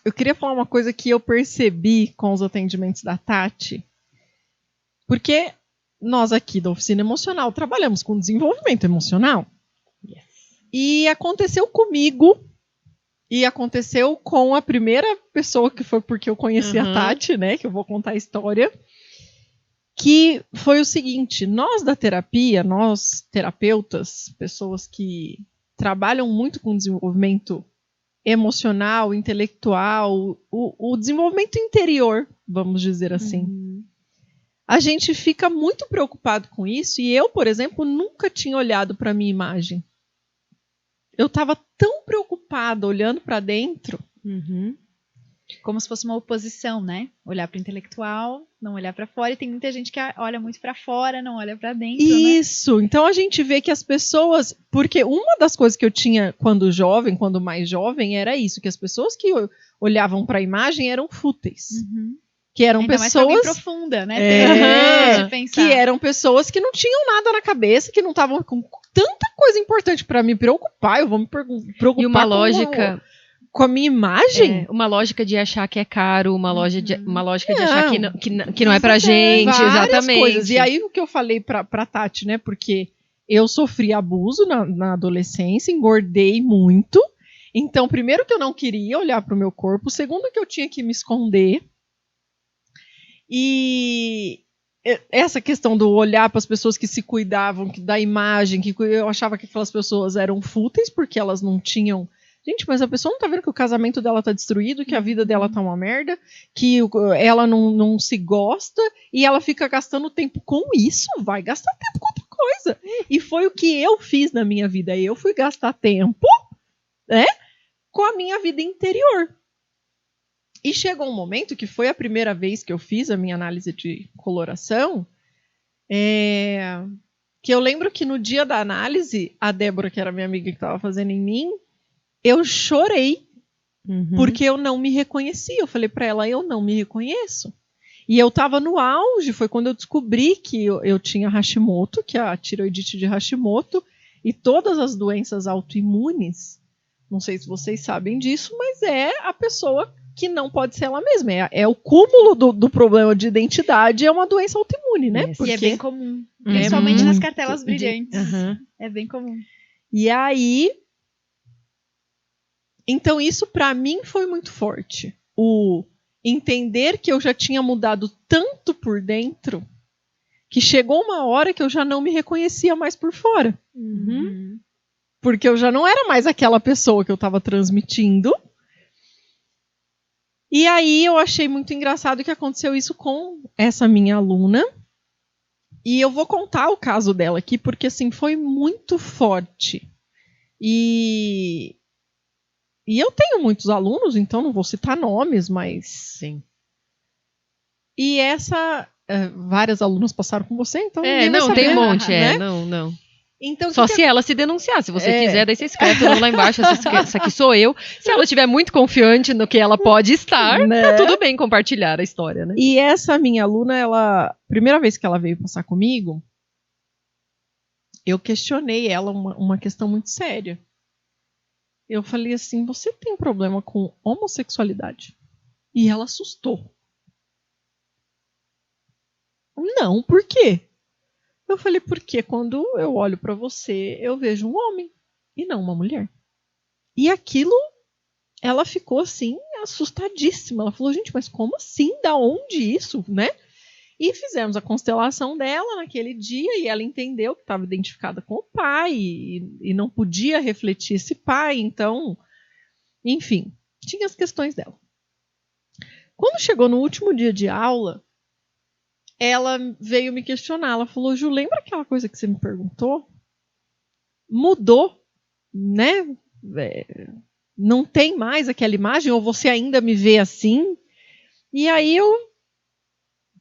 eu queria falar uma coisa que eu percebi com os atendimentos da Tati, porque nós aqui da Oficina Emocional trabalhamos com desenvolvimento emocional. Yes. E aconteceu comigo, e aconteceu com a primeira pessoa que foi porque eu conheci a Tati, né? Que eu vou contar a história. Que foi o seguinte, nós da terapia, nós terapeutas, pessoas que trabalham muito com desenvolvimento emocional, intelectual, o desenvolvimento interior, vamos dizer assim. A gente fica muito preocupado com isso e eu, por exemplo, nunca tinha olhado para a minha imagem. Eu estava tão preocupada olhando para dentro. Como se fosse uma oposição, né? Olhar para o intelectual, não olhar para fora. E tem muita gente que olha muito para fora, não olha para dentro, Isso. Né? Então a gente vê que as pessoas... Porque uma das coisas que eu tinha quando mais jovem, era isso. Que as pessoas que olhavam para a imagem eram fúteis. Que eram ainda pessoas... mais profunda, né? Que eram pessoas que não tinham nada na cabeça, que não estavam com tanta coisa importante para me preocupar. Eu vou me preocupar e uma lógica... Com a minha imagem? Uma lógica de achar que é caro, uma lógica de achar que não é pra gente, exatamente. Coisas. E aí o que eu falei pra Tati, né? Porque eu sofri abuso na adolescência, engordei muito. Então, primeiro que eu não queria olhar pro meu corpo, segundo que eu tinha que me esconder. E essa questão do olhar para as pessoas que se cuidavam, da imagem, que eu achava que aquelas pessoas eram fúteis porque elas não tinham... Gente, mas a pessoa não tá vendo que o casamento dela tá destruído, que a vida dela tá uma merda, que ela não se gosta e ela fica gastando tempo com isso. Vai gastar tempo com outra coisa. E foi o que eu fiz na minha vida. Eu fui gastar tempo, né, com a minha vida interior. E chegou um momento que foi a primeira vez que eu fiz a minha análise de coloração, que eu lembro que no dia da análise, a Débora, que era minha amiga que estava fazendo em mim, eu chorei, porque eu não me reconhecia. Eu falei pra ela, eu não me reconheço. E eu tava no auge, foi quando eu descobri que eu tinha Hashimoto, que é a tireoidite de Hashimoto, e todas as doenças autoimunes, não sei se vocês sabem disso, mas é a pessoa que não pode ser ela mesma. É o cúmulo do problema de identidade, é uma doença autoimune, né? Porque... E é bem comum, principalmente nas cartelas brilhantes. É bem comum. E aí... Então isso para mim foi muito forte. O entender que eu já tinha mudado tanto por dentro que chegou uma hora que eu já não me reconhecia mais por fora. Porque eu já não era mais aquela pessoa que eu estava transmitindo. E aí eu achei muito engraçado que aconteceu isso com essa minha aluna. E eu vou contar o caso dela aqui porque assim foi muito forte. E eu tenho muitos alunos, então não vou citar nomes, mas... Sim. E várias alunas passaram com você, então... Não, tem um monte, né? Não. Então, só se ela se denunciar, se você quiser, daí você escreve tudo lá embaixo, essa aqui sou eu. Se ela estiver muito confiante no que ela pode estar, né? Tá tudo bem compartilhar a história, né? E essa minha aluna, primeira vez que ela veio passar comigo, eu questionei ela uma questão muito séria. Eu falei assim, você tem problema com homossexualidade? E ela assustou. Não, por quê? Eu falei, porque quando eu olho pra você, eu vejo um homem e não uma mulher. E aquilo, ela ficou assim, assustadíssima. Ela falou, gente, mas como assim? Da onde isso, né? E fizemos a constelação dela naquele dia e ela entendeu que estava identificada com o pai e não podia refletir esse pai. Então, enfim, tinha as questões dela. Quando chegou no último dia de aula, ela veio me questionar. Ela falou, Ju, lembra aquela coisa que você me perguntou? Mudou, né? Não tem mais aquela imagem ou você ainda me vê assim? E aí eu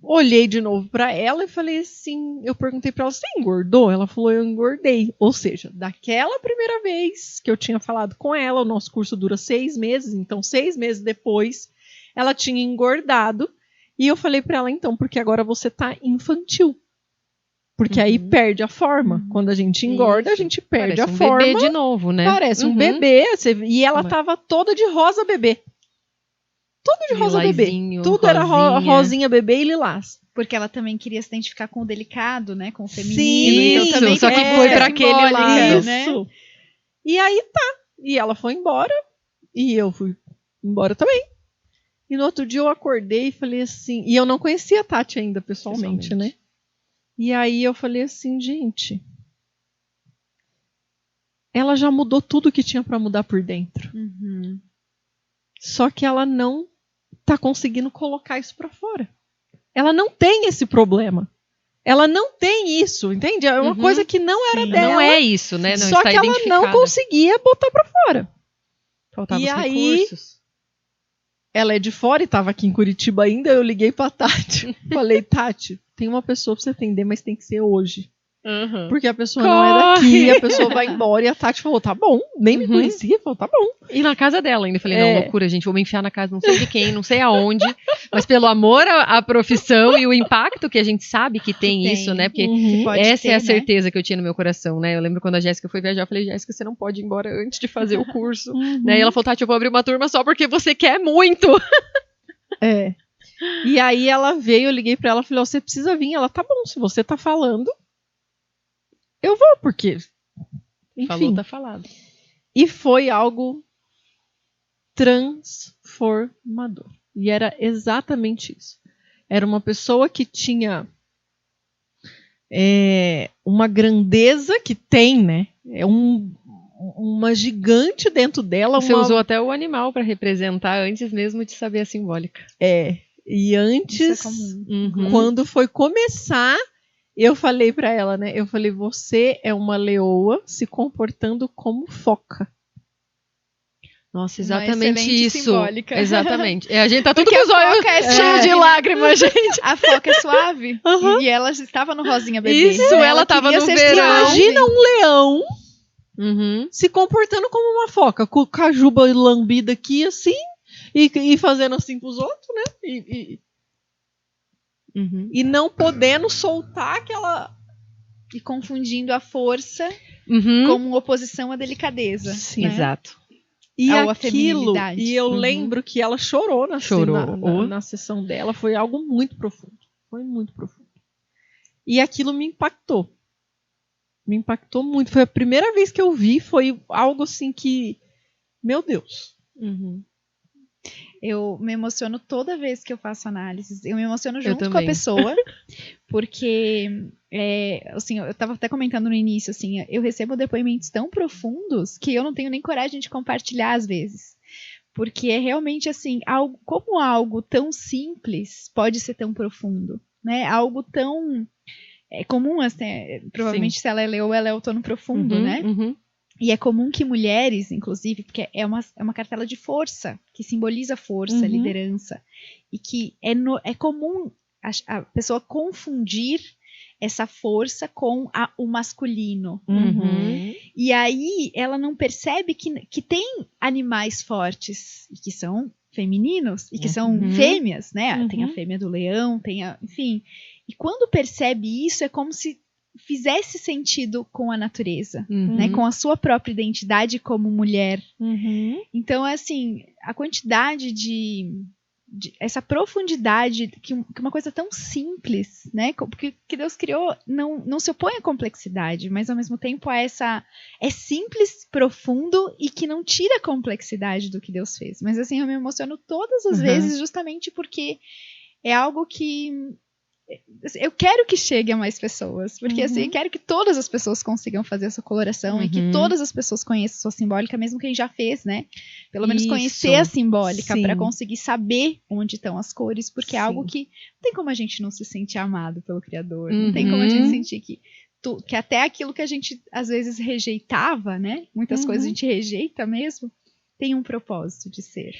olhei de novo para ela e falei assim, eu perguntei para ela, você engordou? Ela falou, eu engordei. Ou seja, daquela primeira vez que eu tinha falado com ela, o nosso curso dura 6 meses, então 6 meses depois, ela tinha engordado. E eu falei para ela, então, porque agora você tá infantil. Porque aí perde a forma. Quando a gente engorda, a gente perde a forma. Parece um bebê de novo, né? Parece um bebê. E ela tava toda de rosa bebê. Tudo de rosa bebê. Lilazinho, Tudo era rosinha. rosinha bebê e lilás. Porque ela também queria se identificar com o delicado, né? Com o feminino. Sim, então também só que tem foi essa pra aquele simbólica, lado. né? Isso. E aí tá. E ela foi embora. E eu fui embora também. E no outro dia eu acordei e falei assim... E eu não conhecia a Tati ainda pessoalmente, né? E aí eu falei assim, gente... Ela já mudou tudo que tinha pra mudar por dentro. Uhum. Só que ela não tá conseguindo colocar isso pra fora. Ela não tem esse problema. Ela não tem isso, entende? É uma coisa que não era Sim. dela. Não é isso, né? Não só está que ela não identificada. conseguia botar pra fora. Faltavam E os aí- recursos. Ela é de fora e tava aqui em Curitiba ainda, eu liguei pra Tati. Falei, Tati, tem uma pessoa pra você atender, mas tem que ser hoje. Porque a pessoa não é daqui, a pessoa vai embora. E a Tati falou, tá bom. Nem me conhecia, falou, tá bom. E na casa dela ainda. Eu falei, É. não, loucura, gente. Vou me enfiar na casa não sei de quem, não sei aonde. Mas pelo amor à profissão e o impacto que a gente sabe que tem isso, né? Porque Uhum. Pode essa ter, é a né? certeza que eu tinha no meu coração, né? Eu lembro quando a Jéssica foi viajar, eu falei, Jéssica, você não pode ir embora antes de fazer o curso. Né? E ela falou, Tati, eu vou abrir uma turma só porque você quer muito. É. E aí ela veio, eu liguei pra ela, falei, ó, você precisa vir. Ela, tá bom, se você tá falando, eu vou, porque... Enfim. Falou, tá falado. E foi algo transformador. E era exatamente isso. Era uma pessoa que tinha uma grandeza que tem, né? É uma gigante dentro dela. Você uma... usou até o animal pra representar antes mesmo de saber a simbólica. E antes, Isso é comum. quando foi começar, eu falei pra ela, né? Eu falei, você é uma leoa se comportando como foca. Nossa, Uma exatamente excelente isso. simbólica. Exatamente. A gente tá tudo Porque com os a olhos foca é cheios suave, de né? lágrimas, gente. A foca é suave. Aham. E ela estava no rosinha bebê. Isso, ela tava queria no ser verão. suave. Imagina um leão Uhum. se comportando como uma foca, com a juba lambida aqui, assim, e fazendo assim pros outros, né? Uhum. E não podendo soltar aquela... E confundindo a força Uhum. como oposição à delicadeza. Sim. né? Exato. E Ou a aquilo, feminilidade. e eu Uhum. lembro que ela chorou Chorou. na sessão dela, foi algo muito profundo. Foi muito profundo. E aquilo me impactou. Me impactou muito. Foi a primeira vez que eu vi, foi algo assim que... Meu Deus. Uhum. Eu me emociono toda vez que eu faço análises. Eu me emociono Eu junto com a também. pessoa. Porque, assim, eu estava até comentando no início, assim, eu recebo depoimentos tão profundos que eu não tenho nem coragem de compartilhar às vezes. Porque é realmente, assim, como algo tão simples pode ser tão profundo, né? Algo tão comum, assim, provavelmente Sim. se ela é leoa, ela é outono profundo, Uhum, né? uhum. E é comum que mulheres, inclusive, porque é uma cartela de força, que simboliza força, liderança, e que é comum a pessoa confundir essa força com o masculino. Uhum. E aí ela não percebe que tem animais fortes, e que são femininos, e que são fêmeas, né? Tem a fêmea do leão, enfim. E quando percebe isso, é como se fizesse sentido com a natureza, né? Com a sua própria identidade como mulher. Então, assim, a quantidade de essa profundidade que uma coisa tão simples, né? Porque que Deus criou não se opõe à complexidade, mas ao mesmo tempo é simples, profundo e que não tira a complexidade do que Deus fez. Mas assim, eu me emociono todas as vezes justamente porque é algo que eu quero que chegue a mais pessoas, porque assim, eu quero que todas as pessoas consigam fazer essa coloração e que todas as pessoas conheçam a sua simbólica, mesmo quem já fez, né? Pelo menos conhecer a simbólica para conseguir saber onde estão as cores, porque é algo que não tem como a gente não se sentir amado pelo Criador, não tem como a gente sentir que até aquilo que a gente às vezes rejeitava, né? Muitas coisas a gente rejeita mesmo. Tem um propósito de ser.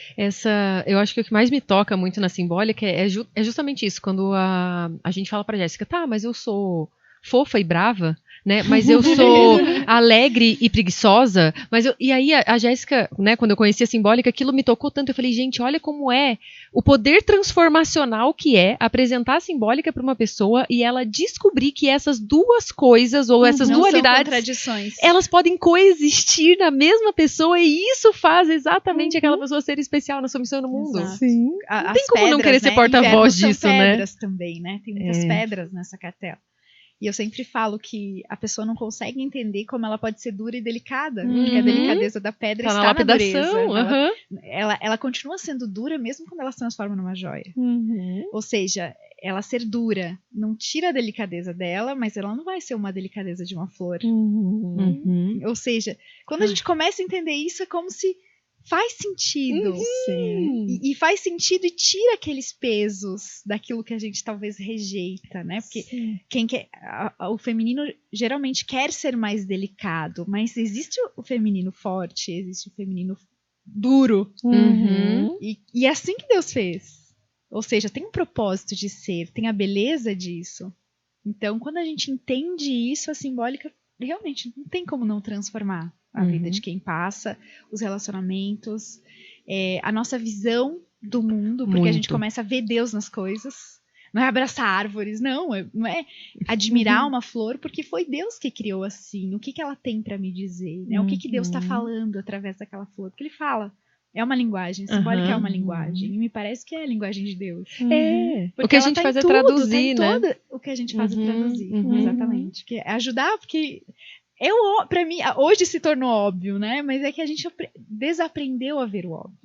Eu acho que o que mais me toca muito na simbólica é justamente isso, quando a gente fala pra Jéssica, tá, mas eu sou fofa e brava, né? Mas eu sou alegre e preguiçosa. E aí a Jéssica, né, quando eu conheci a Simbólica, aquilo me tocou tanto. Eu falei, gente, olha como é o poder transformacional que é apresentar a Simbólica para uma pessoa e ela descobrir que essas duas coisas, ou essas dualidades, elas podem coexistir na mesma pessoa, e isso faz exatamente aquela pessoa ser especial na sua missão no mundo. Sim. Não tem como não querer ser porta-voz disso, né? Pedras também, né? Tem muitas pedras nessa cartela. E eu sempre falo que a pessoa não consegue entender como ela pode ser dura e delicada, porque a delicadeza da pedra está na lapidação. Ela continua sendo dura mesmo quando ela se transforma numa joia. Ou seja, ela ser dura não tira a delicadeza dela, mas ela não vai ser uma delicadeza de uma flor. Ou seja, quando a gente começa a entender isso, é como se faz sentido. E faz sentido e tira aqueles pesos daquilo que a gente talvez rejeita, né? Porque quem quer, o feminino geralmente quer ser mais delicado, mas existe o feminino forte, existe o feminino duro. E é assim que Deus fez. Ou seja, tem um propósito de ser, tem a beleza disso. Então, quando a gente entende isso, a Simbólica realmente não tem como não transformar a vida de quem passa, os relacionamentos, a nossa visão do mundo, porque a gente começa a ver Deus nas coisas. Não é abraçar árvores, não é admirar uma flor, porque foi Deus que criou assim. O que ela tem para me dizer? Né? O que Deus está falando através daquela flor? Porque Ele fala. É uma linguagem, Simbólica é uma linguagem. E me parece que é a linguagem de Deus. O que a gente faz é traduzir, né? O que a gente faz é traduzir, exatamente. Que é ajudar, porque para mim, hoje se tornou óbvio, né? Mas é que a gente desaprendeu a ver o óbvio.